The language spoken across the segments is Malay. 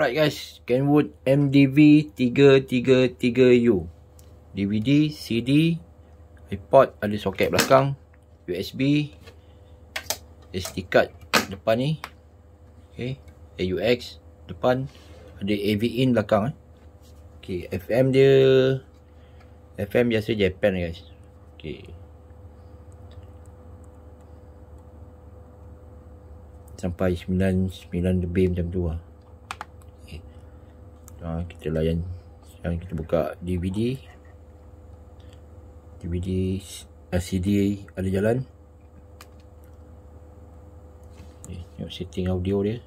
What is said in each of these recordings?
Alright guys, Kenwood MDV 333U. DVD, CD, iPod, ada soket belakang, USB, SD card depan ni. Okay, AUX depan, ada AV in belakang. Okay, FM dia FM biasa Japan guys. Okay, sampai 9 lebih macam tu lah. Okay. Kita layan. Sekarang kita buka DVD. CD ada jalan. Okay, tengok setting audio dia.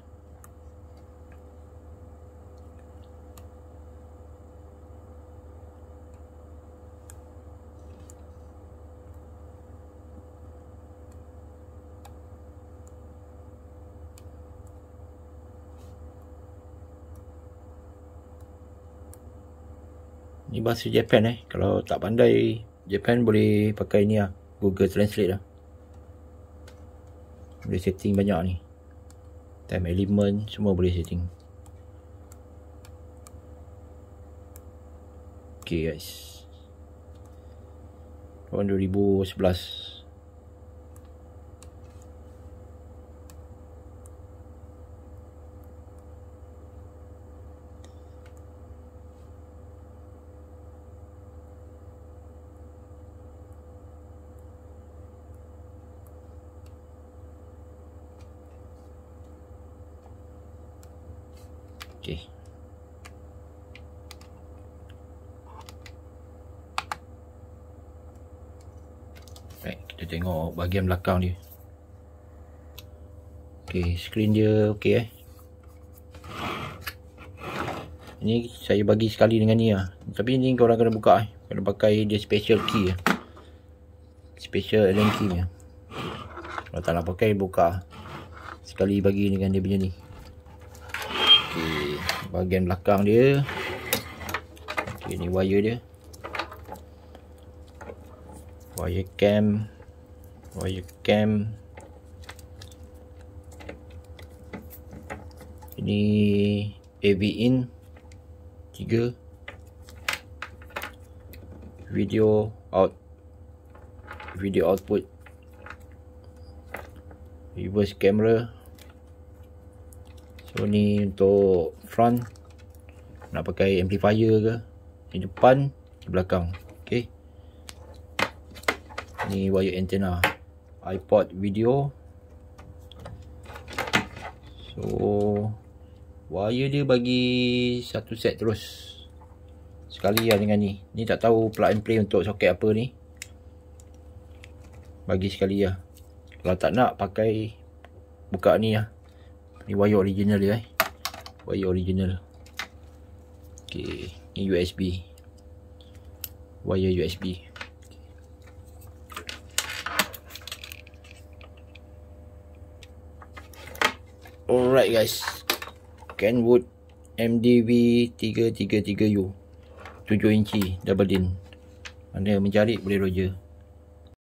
Ni bahasa Japan Kalau tak pandai Japan boleh pakai ni lah, Google Translate lah. Boleh setting banyak ni. Time element semua boleh setting. Okay guys, tahun 2011. Okay. Baik, kita tengok bahagian belakang dia. Okay, skrin dia okay Ini saya bagi sekali dengan ni lah. Tapi ni korang kena buka kena pakai dia special key Special Allen key ni. Kalau tak nak pakai, buka sekali bagi dengan dia punya ni. Okay, bahagian belakang dia. Okay, ni wire dia. Wire cam. Ini AV in 3. Video output. Reverse camera. So ni untuk front, nak pakai amplifier ke, di depan, di belakang. Okay, ni wire antenna. iPod video. So wire dia bagi satu set terus sekali lah dengan ni. Ni tak tahu plug and play untuk soket apa ni. Bagi sekali lah. Kalau tak nak pakai, buka ni lah. Ni wire original dia Wire original. Okay, ni USB. Wire USB. Alright guys, Kenwood MDV 333U 7 inci double din. Anda mencari boleh Roger.